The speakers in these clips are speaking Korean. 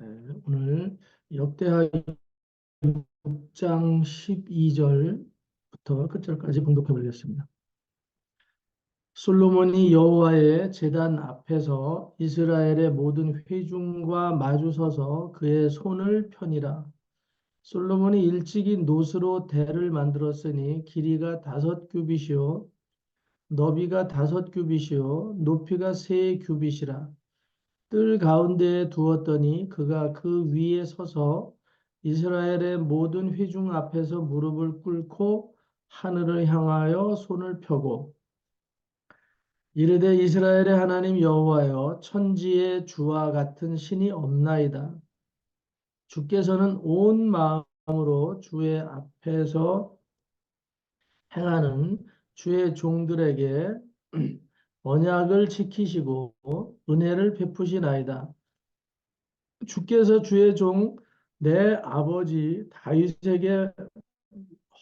네, 오늘 역대하 6장 12절부터 끝절까지 봉독해 보겠습니다. 솔로몬이 여호와의 제단 앞에서 이스라엘의 모든 회중과 마주 서서 그의 손을 펴니라. 솔로몬이 일찍이 노스로 대를 만들었으니 길이가 5규빗이요 너비가 5규빗이요 높이가 3규빗이라. 뜰 가운데에 두었더니 그가 그 위에 서서 이스라엘의 모든 회중 앞에서 무릎을 꿇고 하늘을 향하여 손을 펴고 이르되 이스라엘의 하나님 여호와여 천지의 주와 같은 신이 없나이다. 주께서는 온 마음으로 주의 앞에서 행하는 주의 종들에게 언약을 지키시고 은혜를 베푸시나이다. 주께서 주의 종 내 아버지 다윗에게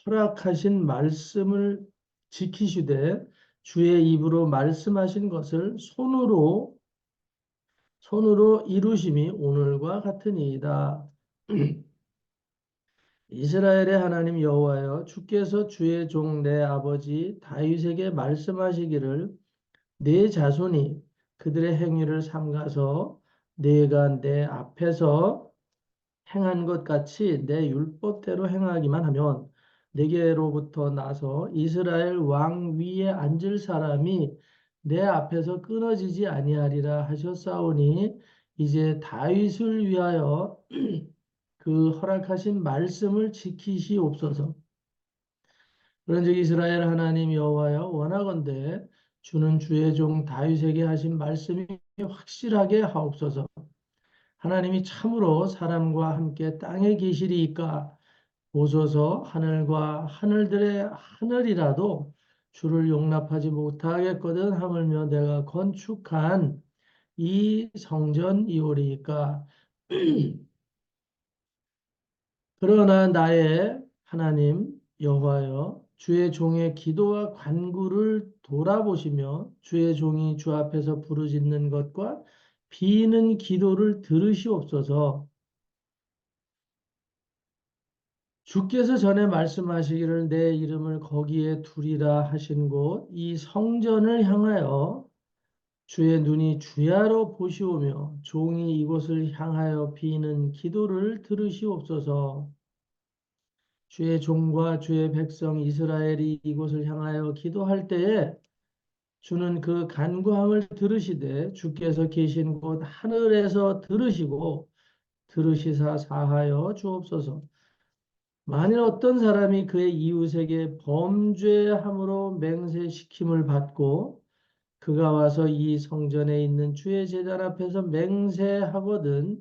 허락하신 말씀을 지키시되 주의 입으로 말씀하신 것을 손으로 이루심이 오늘과 같으니이다. 이스라엘의 하나님 여호와여 주께서 주의 종 내 아버지 다윗에게 말씀하시기를 내 자손이 그들의 행위를 삼가서 내가 내 앞에서 행한 것 같이 내 율법대로 행하기만 하면 내게로부터 나서 이스라엘 왕 위에 앉을 사람이 내 앞에서 끊어지지 아니하리라 하셨사오니 이제 다윗을 위하여 그 허락하신 말씀을 지키시옵소서. 그런즉 이스라엘 하나님 여호와여 원하건대 주는 주의 종 다윗에게 하신 말씀이 확실하게 하옵소서. 하나님이 참으로 사람과 함께 땅에 계시리이까 보소서. 하늘과 하늘들의 하늘이라도 주를 용납하지 못하겠거든 하물며 내가 건축한 이 성전이오리이까. 그러나 나의 하나님 여호와여 주의 종의 기도와 간구를 돌아보시며 주의 종이 주 앞에서 부르짖는 것과 비는 기도를 들으시옵소서. 주께서 전에 말씀하시기를 내 이름을 거기에 두리라 하신 곳 이 성전을 향하여 주의 눈이 주야로 보시오며 종이 이곳을 향하여 비는 기도를 들으시옵소서. 주의 종과 주의 백성 이스라엘이 이곳을 향하여 기도할 때에 주는 그 간구함을 들으시되 주께서 계신 곳 하늘에서 들으시사 사하여 주옵소서. 만일 어떤 사람이 그의 이웃에게 범죄함으로 맹세시킴을 받고 그가 와서 이 성전에 있는 주의 제단 앞에서 맹세하거든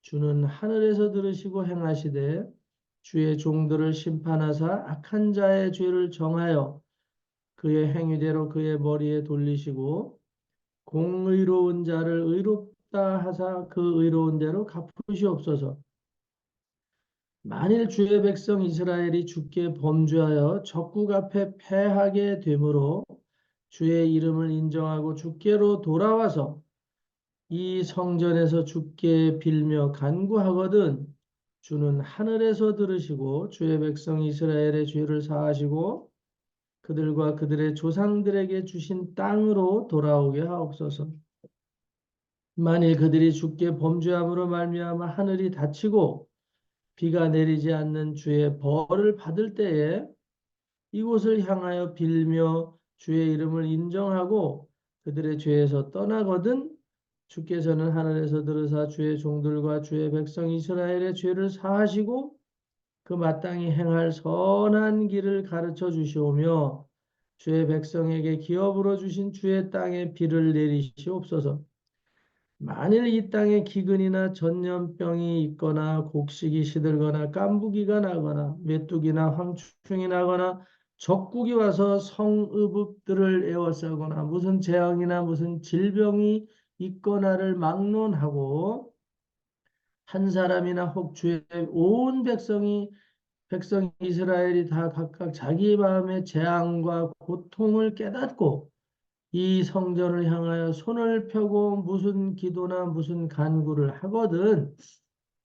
주는 하늘에서 들으시고 행하시되 주의 종들을 심판하사 악한 자의 죄를 정하여 그의 행위대로 그의 머리에 돌리시고 공의로운 자를 의롭다 하사 그 의로운 대로 갚으시옵소서. 만일 주의 백성 이스라엘이 주께 범죄하여 적국 앞에 패하게 되므로 주의 이름을 인정하고 주께로 돌아와서 이 성전에서 주께 빌며 간구하거든 주는 하늘에서 들으시고 주의 백성 이스라엘의 죄를 사하시고 그들과 그들의 조상들에게 주신 땅으로 돌아오게 하옵소서. 만일 그들이 주께 범죄함으로 말미암아 하늘이 닫히고 비가 내리지 않는 주의 벌을 받을 때에 이곳을 향하여 빌며 주의 이름을 인정하고 그들의 죄에서 떠나거든 주께서는 하늘에서 들으사 주의 종들과 주의 백성 이스라엘의 죄를 사하시고 그 마땅히 행할 선한 길을 가르쳐 주시오며 주의 백성에게 기업으로 주신 주의 땅에 비를 내리시옵소서. 만일 이 땅에 기근이나 전염병이 있거나 곡식이 시들거나 깐부기가 나거나 메뚜기나 황충이 나거나 적국이 와서 성읍들을 에워싸거나 무슨 재앙이나 무슨 질병이 있거나를 막론하고 한 사람이나 혹 주의 온 백성 이스라엘이 다 각각 자기 마음의 재앙과 고통을 깨닫고 이 성전을 향하여 손을 펴고 무슨 기도나 무슨 간구를 하거든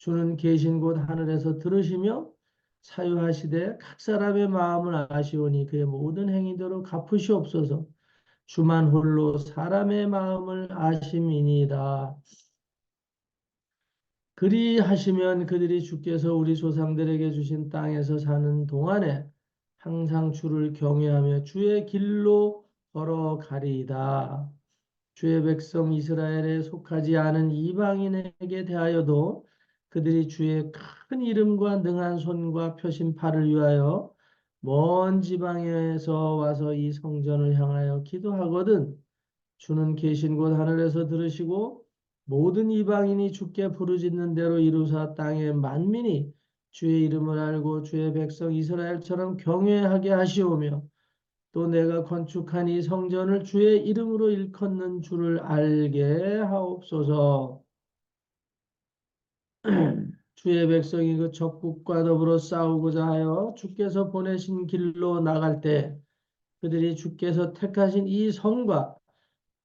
주는 계신 곳 하늘에서 들으시며 사유하시되 각 사람의 마음을 아시오니 그의 모든 행위대로 갚으시옵소서. 주만 홀로 사람의 마음을 아심이니이다. 그리하시면 그들이 주께서 우리 조상들에게 주신 땅에서 사는 동안에 항상 주를 경외하며 주의 길로 걸어가리이다. 주의 백성 이스라엘에 속하지 않은 이방인에게 대하여도 그들이 주의 큰 이름과 능한 손과 펴신 팔을 위하여 먼 지방에서 와서 이 성전을 향하여 기도하거든 주는 계신 곳 하늘에서 들으시고 모든 이방인이 주께 부르짖는 대로 이루사 땅의 만민이 주의 이름을 알고 주의 백성 이스라엘처럼 경외하게 하시오며 또 내가 건축한 이 성전을 주의 이름으로 일컫는 줄을 알게 하옵소서. 주의 백성이 그 적국과 더불어 싸우고자 하여 주께서 보내신 길로 나갈 때 그들이 주께서 택하신 이 성과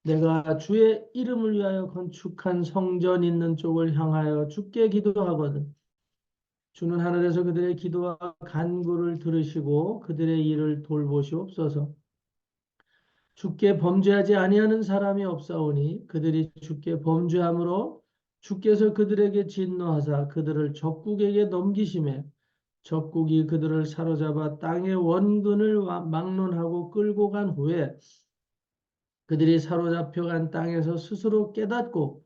내가 주의 이름을 위하여 건축한 성전 있는 쪽을 향하여 주께 기도하거든. 주는 하늘에서 그들의 기도와 간구를 들으시고 그들의 일을 돌보시옵소서. 주께 범죄하지 아니하는 사람이 없사오니 그들이 주께 범죄함으로 주께서 그들에게 진노하사 그들을 적국에게 넘기심에 적국이 그들을 사로잡아 땅의 원근을 막론하고 끌고 간 후에 그들이 사로잡혀간 땅에서 스스로 깨닫고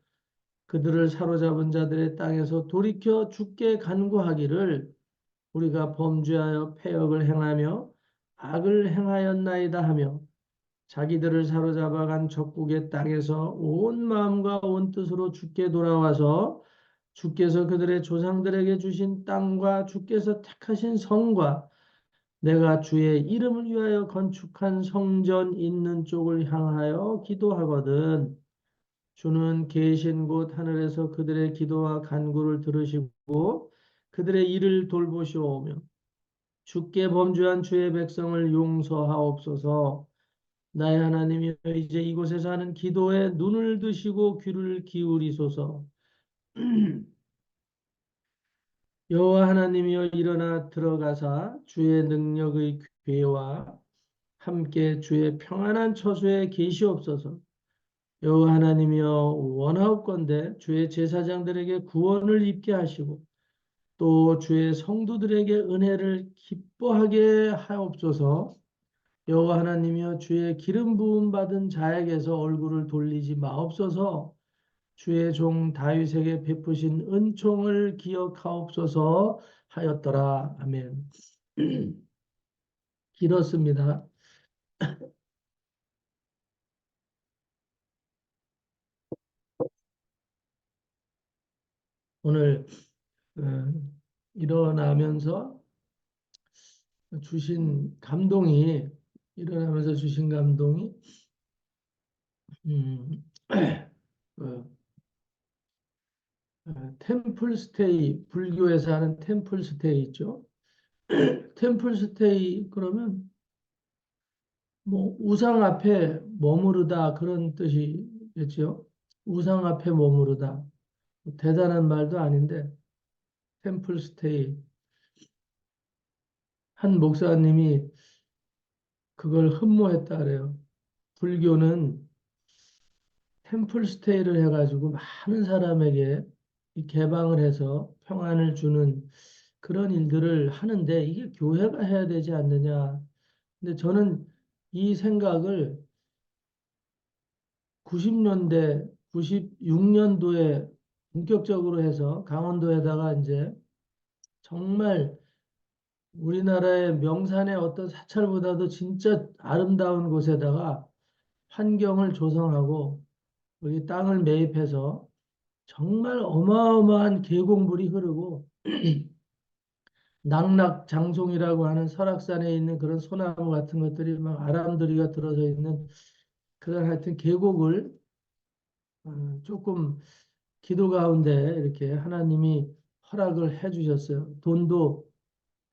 그들을 사로잡은 자들의 땅에서 돌이켜 주께 간구하기를 우리가 범죄하여 패역을 행하며 악을 행하였나이다 하며 자기들을 사로잡아간 적국의 땅에서 온 마음과 온 뜻으로 주께 돌아와서 주께서 그들의 조상들에게 주신 땅과 주께서 택하신 성과 내가 주의 이름을 위하여 건축한 성전 있는 쪽을 향하여 기도하거든. 주는 계신 곳 하늘에서 그들의 기도와 간구를 들으시고 그들의 일을 돌보시오며 주께 범죄한 주의 백성을 용서하옵소서. 나의 하나님이여 이제 이곳에서 하는 기도에 눈을 드시고 귀를 기울이소서. 여호와 하나님이여 일어나 들어가사 주의 능력의 괴와 함께 주의 평안한 처소에 계시옵소서. 여호와 하나님이여 원하옵건대 주의 제사장들에게 구원을 입게 하시고 또 주의 성도들에게 은혜를 기뻐하게 하옵소서. 여호와 하나님이여 주의 기름 부음 받은 자에게서 얼굴을 돌리지 마옵소서. 주의 종 다윗에게 베푸신 은총을 기억하옵소서 하였더라. 아멘. 길었습니다. 오늘 어, 일어나면서 주신 감동이 일어나면서 주신 감동이 음, 어, 템플 스테이 불교에서 하는 템플 스테이 있죠. 템플 스테이 그러면 뭐 우상 앞에 머무르다 그런 뜻이겠죠. 우상 앞에 머무르다. 대단한 말도 아닌데 템플 스테이 한 목사님이 그걸 흠모했다 그래요. 불교는 템플 스테이를 해가지고 많은 사람에게 이 개방을 해서 평안을 주는 그런 일들을 하는데 이게 교회가 해야 되지 않느냐. 근데 저는 이 생각을 90년대, 96년도에 본격적으로 해서 강원도에다가 이제 정말 우리나라의 명산의 어떤 사찰보다도 진짜 아름다운 곳에다가 환경을 조성하고 여기 땅을 매입해서 정말 어마어마한 계곡물이 흐르고 낙락장송이라고 하는 설악산에 있는 그런 소나무 같은 것들이 막 아람들이가 들어서 있는 그런 하여튼 계곡을 조금 기도 가운데 이렇게 하나님이 허락을 해 주셨어요. 돈도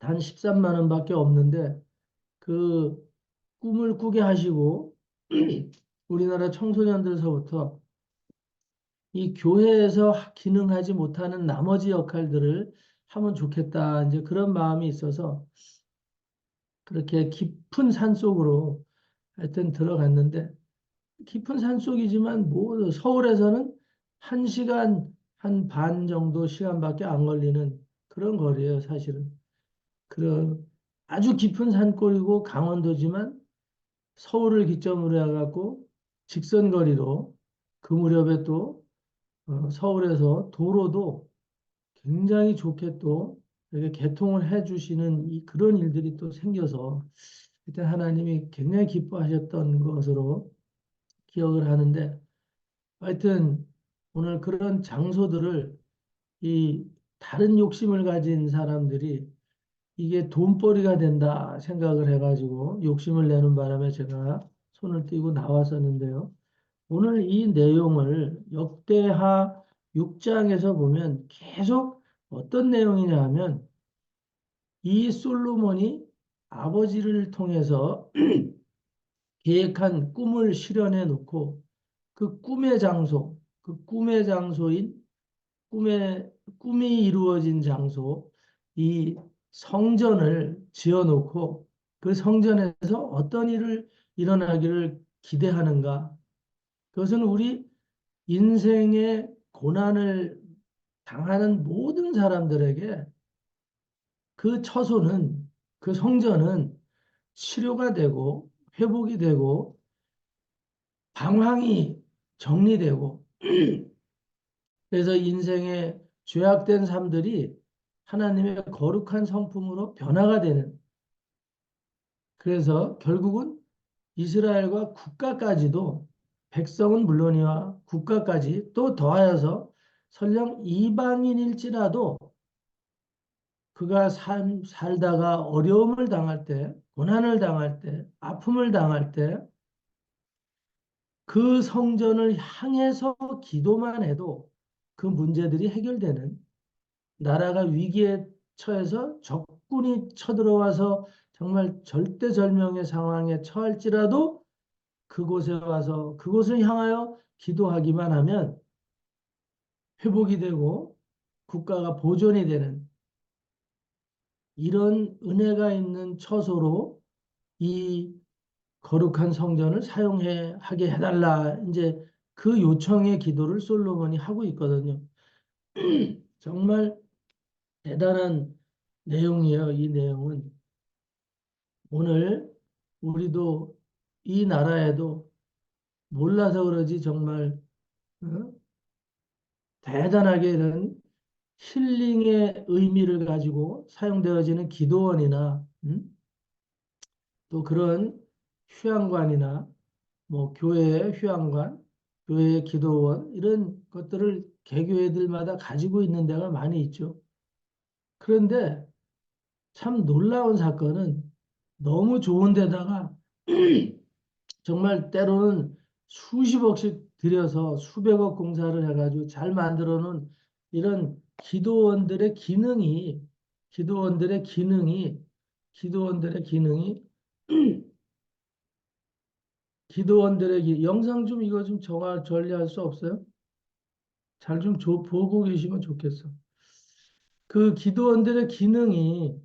단 13만 원밖에 없는데 그 꿈을 꾸게 하시고 우리나라 청소년들서부터 이 교회에서 기능하지 못하는 나머지 역할들을 하면 좋겠다. 이제 그런 마음이 있어서 그렇게 깊은 산속으로 하여튼 들어갔는데 깊은 산속이지만 뭐 서울에서는 1시간 한 반 정도 시간밖에 안 걸리는 그런 거리예요, 사실은. 그런 아주 깊은 산골이고 강원도지만 서울을 기점으로 해갖고 직선거리로 그 무렵에 또 서울에서 도로도 굉장히 좋게 또 이렇게 개통을 해주시는 그런 일들이 또 생겨서 그때 하나님이 굉장히 기뻐하셨던 것으로 기억을 하는데 하여튼 오늘 그런 장소들을 이 다른 욕심을 가진 사람들이 이게 돈벌이가 된다 생각을 해가지고 욕심을 내는 바람에 제가 손을 띄고 나왔었는데요. 오늘 이 내용을 역대하 6장에서 보면 계속 어떤 내용이냐 하면 이 솔로몬이 아버지를 통해서 계획한 꿈을 실현해 놓고 그 꿈의 장소, 그 꿈의 장소인 꿈이 이루어진 장소, 이 성전을 지어 놓고 그 성전에서 어떤 일을 일어나기를 기대하는가? 그것은 우리 인생의 고난을 당하는 모든 사람들에게 그 처소는, 그 성전은 치료가 되고 회복이 되고 방황이 정리되고 그래서 인생의 죄악된 삶들이 하나님의 거룩한 성품으로 변화가 되는 그래서 결국은 이스라엘과 국가까지도 백성은 물론이와 국가까지 또 더하여서 설령 이방인일지라도 그가 살다가 어려움을 당할 때, 고난을 당할 때, 아픔을 당할 때 그 성전을 향해서 기도만 해도 그 문제들이 해결되는 나라가 위기에 처해서 적군이 쳐들어와서 정말 절대절명의 상황에 처할지라도 그곳에 와서 그곳을 향하여 기도하기만 하면 회복이 되고 국가가 보존이 되는 이런 은혜가 있는 처소로 이 거룩한 성전을 사용해 하게 해달라. 이제 그 요청의 기도를 솔로몬이 하고 있거든요. 정말 대단한 내용이에요. 이 내용은 오늘 우리도 이 나라에도 몰라서 그러지 정말 어? 대단하게 이런 힐링의 의미를 가지고 사용되어지는 기도원이나 또 그런 휴양관이나 뭐 교회의 휴양관, 교회의 기도원 이런 것들을 개교회들마다 가지고 있는 데가 많이 있죠. 그런데 참 놀라운 사건은 너무 좋은 데다가 정말 때로는 수십억씩 들여서 수백억 공사를 해가지고 잘 만들어 놓은 이런 기도원들의 기능이 기도원들의 기능이 기도원들의 기능이 영상 좀 이거 좀 정화 전리할 수 없어요? 잘 좀 보고 계시면 좋겠어. 그 기도원들의 기능이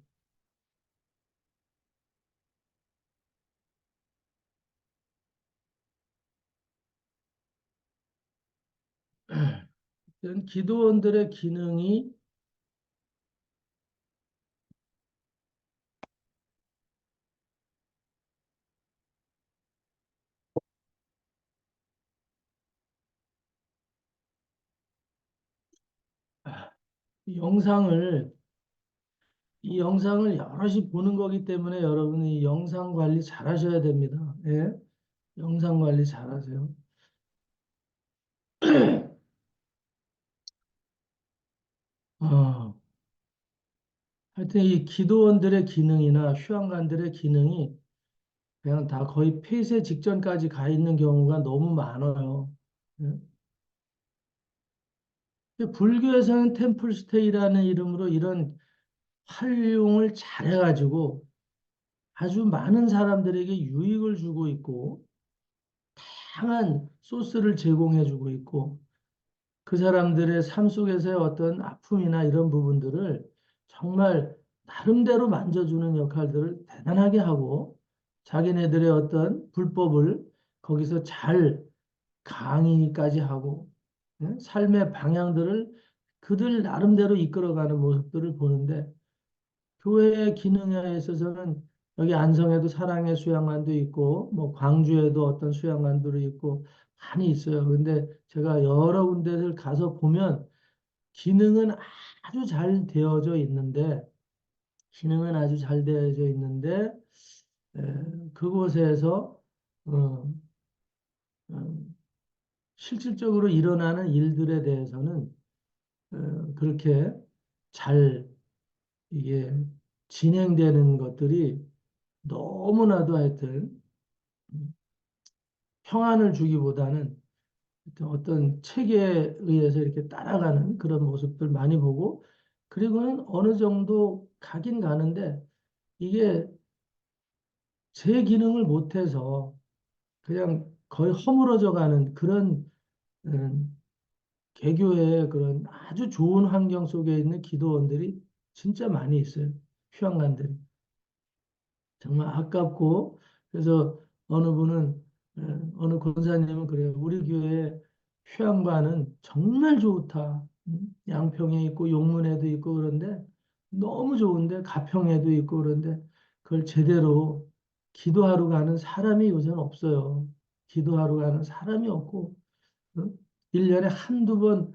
이런 기도원들의 기능이 이 영상을 이 영상을 여럿이 보는 거기 때문에 여러분이 영상 관리 잘 하셔야 됩니다. 예? 영상 관리 잘 하세요. 어, 하여튼 이 기도원들의 기능이나 휴양관들의 기능이 그냥 다 거의 폐쇄 직전까지 가 있는 경우가 너무 많아요. 예? 불교에서는 템플스테이라는 이름으로 이런 활용을 잘 해가지고 아주 많은 사람들에게 유익을 주고 있고 다양한 소스를 제공해 주고 있고 그 사람들의 삶 속에서의 어떤 아픔이나 이런 부분들을 정말 나름대로 만져주는 역할들을 대단하게 하고 자기네들의 어떤 불법을 거기서 잘 강의까지 하고 삶의 방향들을 그들 나름대로 이끌어가는 모습들을 보는데 교회의 기능에 있어서는 여기 안성에도 사랑의 수양관도 있고 뭐 광주에도 어떤 수양관들이 있고 많이 있어요. 그런데 제가 여러 군데를 가서 보면 기능은 아주 잘 되어져 있는데 기능은 아주 잘 되어져 있는데 그곳에서 어, 어, 실질적으로 일어나는 일들에 대해서는 그렇게 잘 이게 진행되는 것들이 너무나도 하여튼 평안을 주기보다는 어떤 체계에 의해서 이렇게 따라가는 그런 모습들 많이 보고 그리고는 어느 정도 가긴 가는데 이게 제 기능을 못해서 그냥 거의 허물어져 가는 그런 음, 개교의 그런 아주 좋은 환경 속에 있는 기도원들이 진짜 많이 있어요. 휴양관들이. 정말 아깝고 그래서 어느 분은 어느 권사님은 그래요. 우리 교회 휴양반은 정말 좋다. 양평에 있고 용문에도 있고 그런데 너무 좋은데 가평에도 있고 그런데 그걸 제대로 기도하러 가는 사람이 요새는 없어요. 기도하러 가는 사람이 없고 1년에 한두 번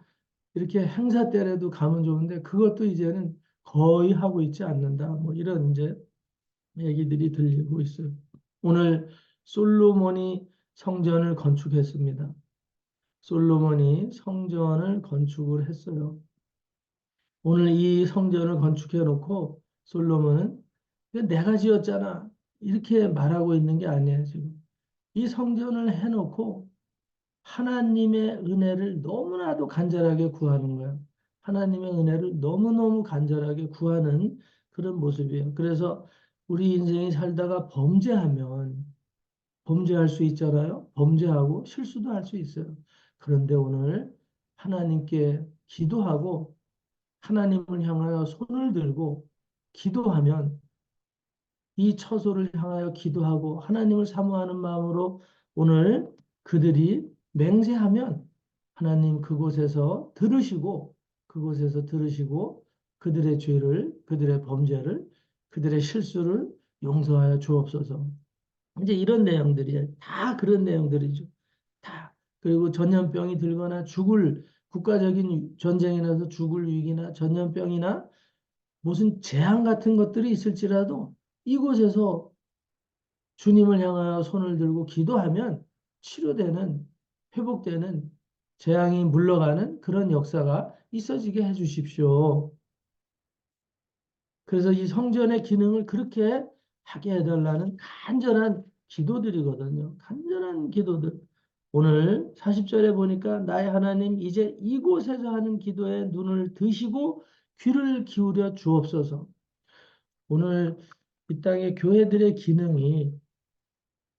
이렇게 행사 때라도 가면 좋은데 그것도 이제는 거의 하고 있지 않는다. 뭐 이런 이제 얘기들이 들리고 있어요. 오늘 솔로몬이 성전을 건축했습니다. 솔로몬이 성전을 건축을 했어요. 오늘 이 성전을 건축해 놓고 솔로몬은 "이거 내가 지었잖아." 이렇게 말하고 있는 게 아니에요, 지금. 이 성전을 해놓고 하나님의 은혜를 너무나도 간절하게 구하는 거예요. 하나님의 은혜를 너무너무 간절하게 구하는 그런 모습이에요. 그래서 우리 인생이 살다가 범죄하면 범죄할 수 있잖아요. 범죄하고 실수도 할 수 있어요. 그런데 오늘 하나님께 기도하고 하나님을 향하여 손을 들고 기도하면 이 처소를 향하여 기도하고 하나님을 사모하는 마음으로 오늘 그들이 맹세하면 하나님 그곳에서 들으시고 그들의 죄를 그들의 범죄를 그들의 실수를 용서하여 주옵소서. 이제 이런 내용들이에요. 다 그런 내용들이죠. 다. 그리고 전염병이 들거나 죽을 국가적인 전쟁이 나서 죽을 위기나 전염병이나 무슨 재앙 같은 것들이 있을지라도 이곳에서 주님을 향하여 손을 들고 기도하면 치료되는, 회복되는, 재앙이 물러가는 그런 역사가 있어지게 해 주십시오. 그래서 이 성전의 기능을 그렇게 하게 해달라는 간절한 기도들이거든요. 간절한 기도들. 오늘 40절에 보니까 나의 하나님 이제 이곳에서 하는 기도에 눈을 드시고 귀를 기울여 주옵소서. 오늘 이 땅의 교회들의 기능이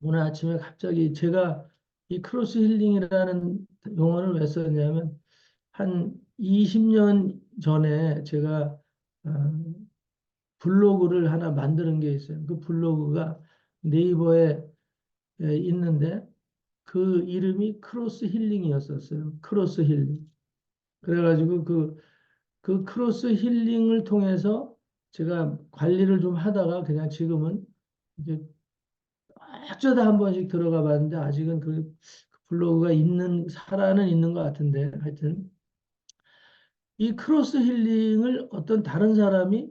오늘 아침에 갑자기 제가 이 크로스 힐링이라는 용어를 왜 썼냐면 한 20년 전에 제가 어, 블로그를 하나 만드는 게 있어요. 그 블로그가 네이버에 있는데 그 이름이 크로스 힐링이었었어요. 크로스 힐링. 그래가지고 그 크로스 힐링을 통해서 제가 관리를 좀 하다가 그냥 지금은 이제 어쩌다 한 번씩 들어가 봤는데 아직은 그 블로그가 살아는 있는 것 같은데 하여튼 이 크로스 힐링을 어떤 다른 사람이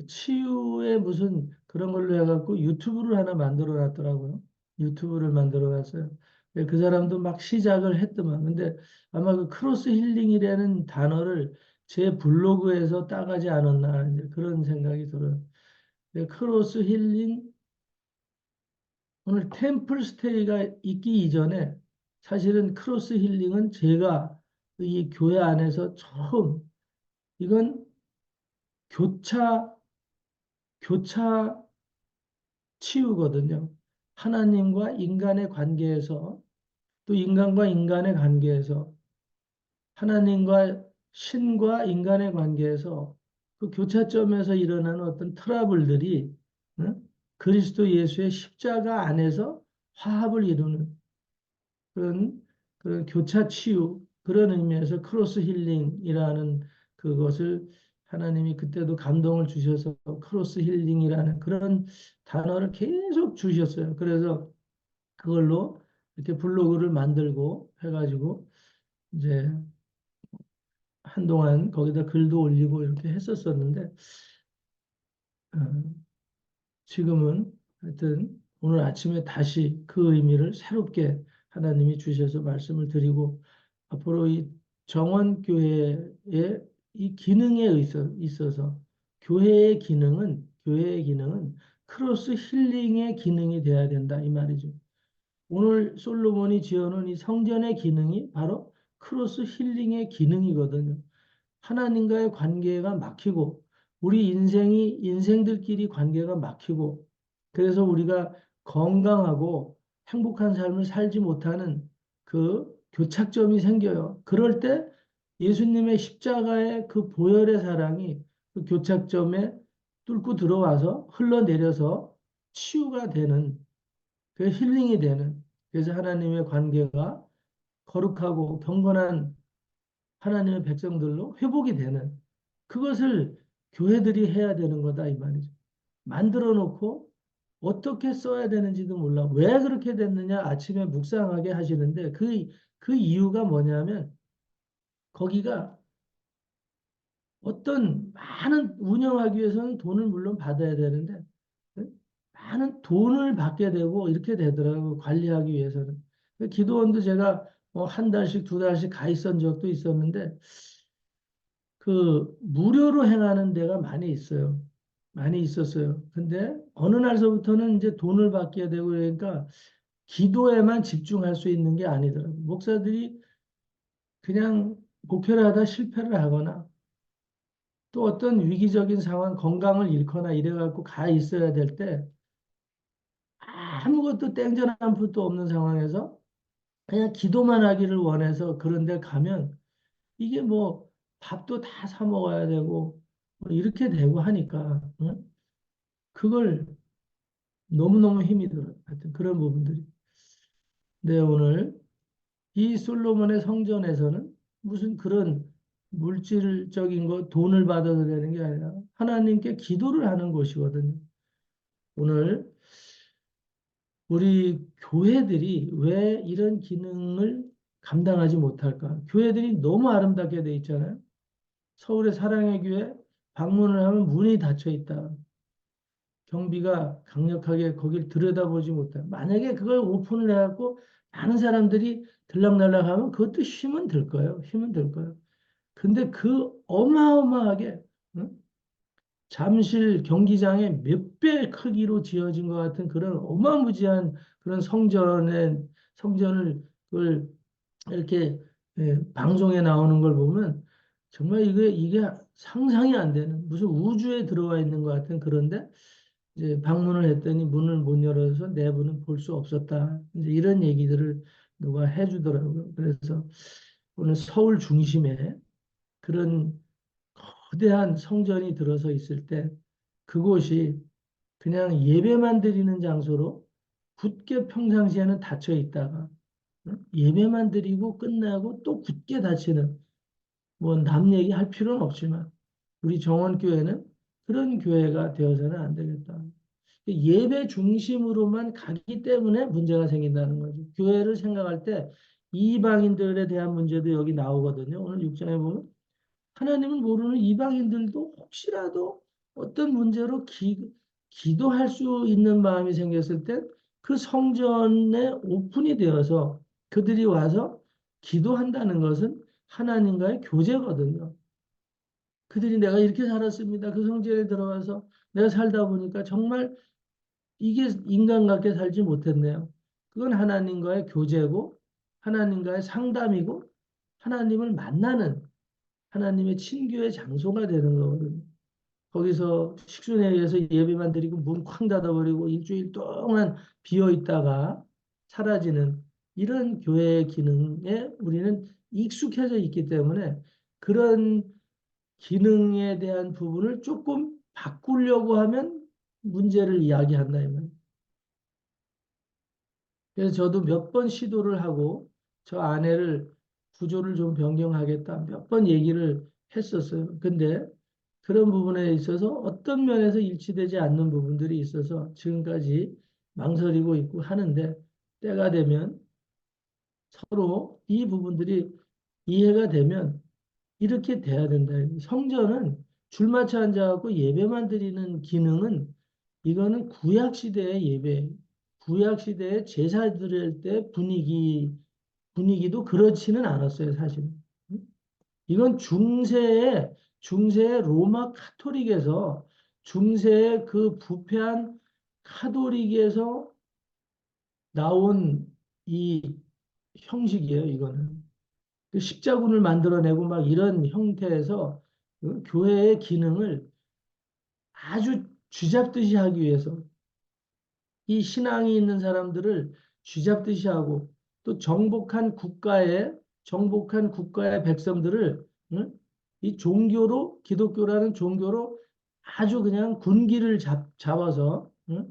치유의 무슨 그런 걸로 해갖고 유튜브를 하나 만들어 놨더라고요. 유튜브를 만들어 놨어요. 그 사람도 막 시작을 했더만. 근데 아마 그 크로스 힐링이라는 단어를 제 블로그에서 따가지 않았나 이제 그런 생각이 들어요. 크로스 힐링 오늘 템플 스테이가 있기 이전에 사실은 크로스 힐링은 제가 이 교회 안에서 처음 이건 교차 교차 치유거든요. 하나님과 인간의 관계에서 또 인간과 인간의 관계에서 하나님과 신과 인간의 관계에서 그 교차점에서 일어나는 어떤 트러블들이, 응? 그리스도 예수의 십자가 안에서 화합을 이루는 그런 교차 치유, 그런 의미에서 크로스 힐링이라는 그것을 하나님이 그때도 감동을 주셔서 크로스 힐링이라는 그런 단어를 계속 주셨어요. 그래서 그걸로 이렇게 블로그를 만들고 해가지고 이제 한동안 거기다 글도 올리고 이렇게 했었었는데, 어, 지금은 하여튼 오늘 아침에 다시 그 의미를 새롭게 하나님이 주셔서 말씀을 드리고, 앞으로 이 정원교회의 이 기능에 있어서 교회의 기능은 크로스 힐링의 기능이 돼야 된다 이 말이죠. 오늘 솔로몬이 지어놓은 이 성전의 기능이 바로 크로스 힐링의 기능이거든요. 하나님과의 관계가 막히고 우리 인생들끼리 관계가 막히고 그래서 우리가 건강하고 행복한 삶을 살지 못하는 그 교착점이 생겨요. 그럴 때 예수님의 십자가의 그 보혈의 사랑이 그 교착점에 뚫고 들어와서 흘러내려서 치유가 되는 그 힐링이 되는, 그래서 하나님의 관계가 거룩하고 경건한 하나님의 백성들로 회복이 되는 그것을 교회들이 해야 되는 거다 이 말이죠. 만들어 놓고 어떻게 써야 되는지도 몰라. 왜 그렇게 됐느냐 아침에 묵상하게 하시는데 그 이유가 뭐냐면 거기가 어떤 많은 운영하기 위해서는 돈을 물론 받아야 되는데 많은 돈을 받게 되고 이렇게 되더라고요. 관리하기 위해서는. 기도원도 제가 한 달씩 두 달씩 가 있었던 적도 있었는데 그 무료로 행하는 데가 많이 있어요. 많이 있었어요. 근데 어느 날서부터는 이제 돈을 받게 되고 그러니까 기도에만 집중할 수 있는 게 아니더라고요. 목사들이 그냥 목회를 하다 실패를 하거나 또 어떤 위기적인 상황, 건강을 잃거나 이래갖고 가 있어야 될 때 아무것도 땡전한 푼도 없는 상황에서 그냥 기도만 하기를 원해서 그런 데 가면 이게 뭐 밥도 다 사 먹어야 되고 뭐 이렇게 되고 하니까 응? 그걸 너무너무 힘이 들어요. 하여튼 그런 부분들이. 네, 오늘 이 솔로몬의 성전에서는 무슨 그런 물질적인 거 돈을 받아서 되는 게 아니라 하나님께 기도를 하는 곳이거든요. 오늘 우리 교회들이 왜 이런 기능을 감당하지 못할까? 교회들이 너무 아름답게 돼 있잖아요. 서울의 사랑의 교회 방문을 하면 문이 닫혀 있다. 경비가 강력하게 거길 들여다보지 못해. 만약에 그걸 오픈을 해갖고 많은 사람들이 들락날락하면 그것도 힘은 들 거예요. 힘은 들 거예요. 근데 그 어마어마하게 응? 잠실 경기장의 몇 배 크기로 지어진 것 같은 그런 어마무지한 그런 성전을 그걸 이렇게 방송에 나오는 걸 보면 정말 이게 상상이 안 되는 무슨 우주에 들어와 있는 것 같은 그런데 이제 방문을 했더니 문을 못 열어서 내부는 볼 수 없었다. 이제 이런 얘기들을 누가 해주더라고요. 그래서 오늘 서울 중심에 그런 거대한 성전이 들어서 있을 때 그곳이 그냥 예배만 드리는 장소로 굳게 평상시에는 닫혀 있다가 예배만 드리고 끝나고 또 굳게 닫히는 뭐 남 얘기할 필요는 없지만 우리 정원교회는 그런 교회가 되어서는 안 되겠다. 예배 중심으로만 가기 때문에 문제가 생긴다는 거죠. 교회를 생각할 때 이방인들에 대한 문제도 여기 나오거든요. 오늘 6장에 보면 하나님을 모르는 이방인들도 혹시라도 어떤 문제로 기도할 수 있는 마음이 생겼을 때 그 성전에 오픈이 되어서 그들이 와서 기도한다는 것은 하나님과의 교제거든요. 그들이 내가 이렇게 살았습니다. 그 성전에 들어가서 내가 살다 보니까 정말 이게 인간답게 살지 못했네요. 그건 하나님과의 교제고 하나님과의 상담이고 하나님을 만나는 하나님의 친교의 장소가 되는 거거든요. 거기서 식순회에서 예배만 드리고 문 쾅 닫아버리고 일주일 동안 비어 있다가 사라지는 이런 교회의 기능에 우리는 익숙해져 있기 때문에 그런 기능에 대한 부분을 조금 바꾸려고 하면 문제를 이야기한다 이 말이에요. 그래서 저도 몇 번 시도를 하고 저 아내를 구조를 좀 변경하겠다 몇 번 얘기를 했었어요. 근데 그런 부분에 있어서 어떤 면에서 일치되지 않는 부분들이 있어서 지금까지 망설이고 있고 하는데 때가 되면 서로 이 부분들이 이해가 되면 이렇게 돼야 된다. 성전은 줄 맞춰 앉아갖고 예배만 드리는 기능은 이거는 구약 시대의 예배, 구약 시대의 제사 드릴 때 분위기도 그렇지는 않았어요, 사실은. 이건 중세의 로마 카톨릭에서 중세의 그 부패한 카톨릭에서 나온 이 형식이에요, 이거는. 그 십자군을 만들어내고 막 이런 형태에서 교회의 기능을 아주 쥐잡듯이 하기 위해서 이 신앙이 있는 사람들을 쥐잡듯이 하고 또 정복한 국가의 백성들을 응? 이 종교로 기독교라는 종교로 아주 그냥 군기를 잡아서 응?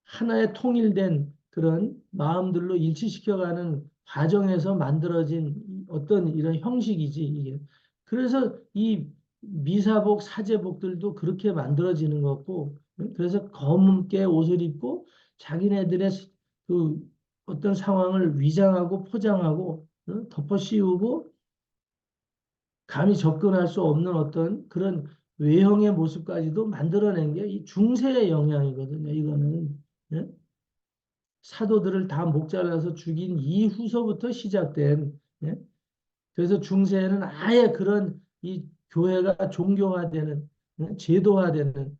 하나의 통일된 그런 마음들로 일치시켜가는 과정에서 만들어진 어떤 이런 형식이지 이게. 그래서 이 미사복, 사제복들도 그렇게 만들어지는 거고, 그래서 검게 옷을 입고 자기네들의 그 어떤 상황을 위장하고 포장하고 덮어 씌우고 감히 접근할 수 없는 어떤 그런 외형의 모습까지도 만들어낸 게 이 중세의 영향이거든요. 이거는. 예? 사도들을 다 목 잘라서 죽인 이후서부터 시작된 예? 그래서 중세에는 아예 그런 이 교회가 종교화되는 제도화되는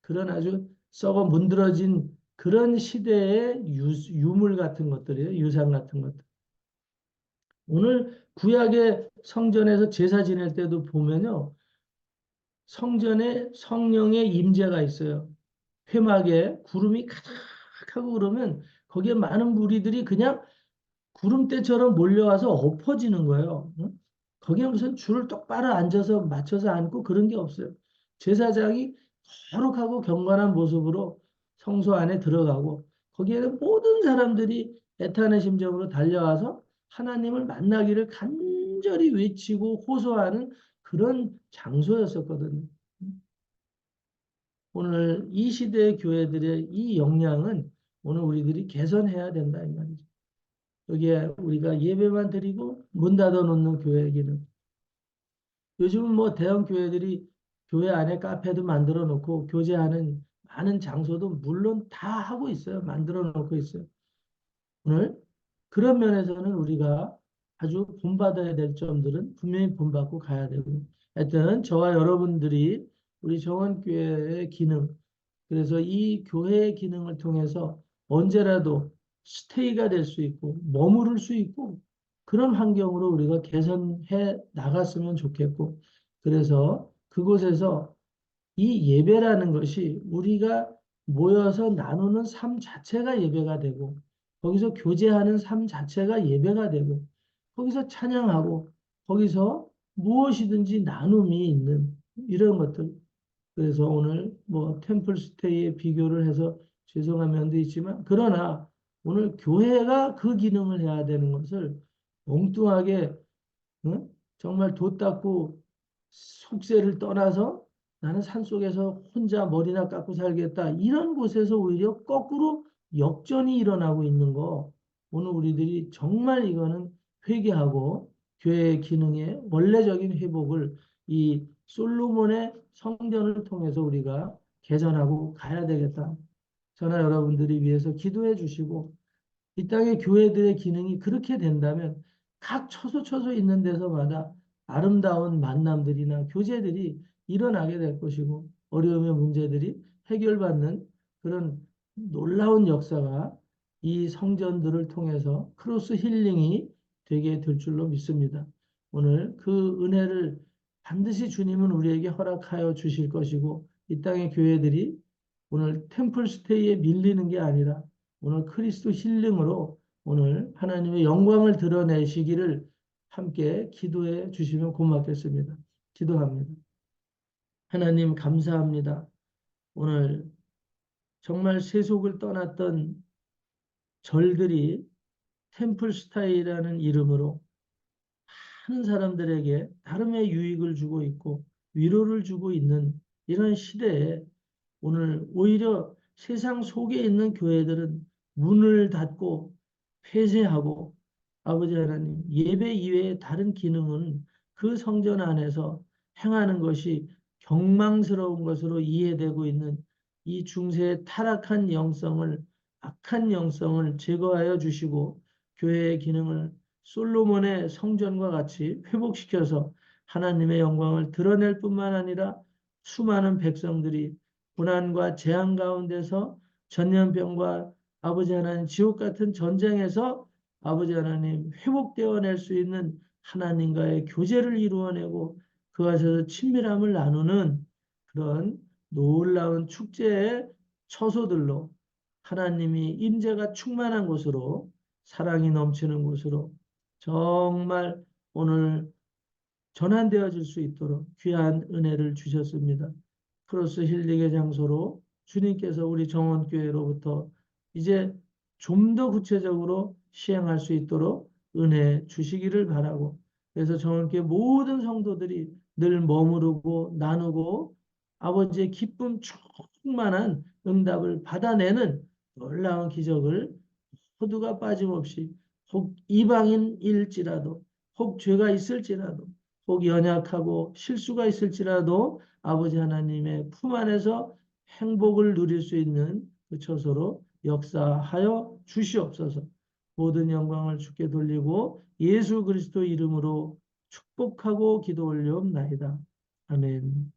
그런 아주 썩어 문드러진 그런 시대의 유물 같은 것들이에요. 유산 같은 것들. 오늘 구약의 성전에서 제사 지낼 때도 보면요. 성전에 성령의 임재가 있어요. 회막에 구름이 가득하고 그러면 거기에 많은 무리들이 그냥 구름대처럼 몰려와서 엎어지는 거예요. 응? 거기에 무슨 줄을 똑바로 앉아서 맞춰서 앉고 그런 게 없어요. 제사장이 거룩하고 경건한 모습으로 성소 안에 들어가고 거기에는 모든 사람들이 애타는 심정으로 달려와서 하나님을 만나기를 간절히 외치고 호소하는 그런 장소였었거든요. 오늘 이 시대의 교회들의 이 역량은 오늘 우리들이 개선해야 된다 이 말이죠. 여기에 우리가 예배만 드리고 문 닫아 놓는 교회에게는 요즘은 뭐 대형 교회들이 교회 안에 카페도 만들어 놓고 교제하는 많은 장소도 물론 다 하고 있어요. 만들어 놓고 있어요. 오늘 그런 면에서는 우리가 아주 본받아야 될 점들은 분명히 본받고 가야 되고 하여튼 저와 여러분들이 우리 정원교회의 기능 그래서 이 교회의 기능을 통해서 언제라도 스테이가 될 수 있고 머무를 수 있고 그런 환경으로 우리가 개선해 나갔으면 좋겠고 그래서 그곳에서 이 예배라는 것이 우리가 모여서 나누는 삶 자체가 예배가 되고 거기서 교제하는 삶 자체가 예배가 되고 거기서 찬양하고 거기서 무엇이든지 나눔이 있는 이런 것들 그래서 오늘 뭐 템플스테이에 비교를 해서 죄송한 면도 있지만 그러나 오늘 교회가 그 기능을 해야 되는 것을 엉뚱하게 응? 정말 돛 닦고 속세를 떠나서 나는 산속에서 혼자 머리나 깎고 살겠다. 이런 곳에서 오히려 거꾸로 역전이 일어나고 있는 거 오늘 우리들이 정말 이거는 회개하고 교회의 기능의 원래적인 회복을 이 솔로몬의 성전을 통해서 우리가 개선하고 가야 되겠다. 저나 여러분들이 위해서 기도해 주시고 이 땅의 교회들의 기능이 그렇게 된다면 각 처소 있는 데서마다 아름다운 만남들이나 교제들이 일어나게 될 것이고 어려움의 문제들이 해결받는 그런 놀라운 역사가 이 성전들을 통해서 크로스 힐링이 되게 될 줄로 믿습니다. 오늘 그 은혜를 반드시 주님은 우리에게 허락하여 주실 것이고 이 땅의 교회들이 오늘 템플 스테이에 밀리는 게 아니라 오늘 크리스도 힐링으로 오늘 하나님의 영광을 드러내시기를 함께 기도해 주시면 고맙겠습니다. 기도합니다. 하나님 감사합니다. 오늘 정말 세속을 떠났던 절들이 템플 스타이라는 이름으로 많은 사람들에게 나름의 유익을 주고 있고 위로를 주고 있는 이런 시대에 오늘 오히려 세상 속에 있는 교회들은 문을 닫고 폐쇄하고 아버지 하나님 예배 이외의 다른 기능은 그 성전 안에서 행하는 것이 경망스러운 것으로 이해되고 있는 이 중세의 타락한 영성을 악한 영성을 제거하여 주시고 교회의 기능을 솔로몬의 성전과 같이 회복시켜서 하나님의 영광을 드러낼 뿐만 아니라 수많은 백성들이 고난과 재앙 가운데서 전염병과 아버지 하나님 지옥 같은 전쟁에서 아버지 하나님 회복되어 낼 수 있는 하나님과의 교제를 이루어내고 그것에서 친밀함을 나누는 그런 놀라운 축제의 처소들로 하나님이 임재가 충만한 곳으로 사랑이 넘치는 곳으로 정말 오늘 전환되어질 수 있도록 귀한 은혜를 주셨습니다. 크로스 힐링의 장소로 주님께서 우리 정원교회로부터 이제 좀 더 구체적으로 시행할 수 있도록 은혜 주시기를 바라고 그래서 정원교회 모든 성도들이 늘 머무르고 나누고 아버지의 기쁨 충만한 응답을 받아내는 놀라운 기적을 모두가 빠짐없이 혹 이방인일지라도 혹 죄가 있을지라도 혹 연약하고 실수가 있을지라도 아버지 하나님의 품 안에서 행복을 누릴 수 있는 그 처소로 역사하여 주시옵소서. 모든 영광을 주께 돌리고 예수 그리스도 이름으로 축복하고 기도 올려옵나이다. 아멘.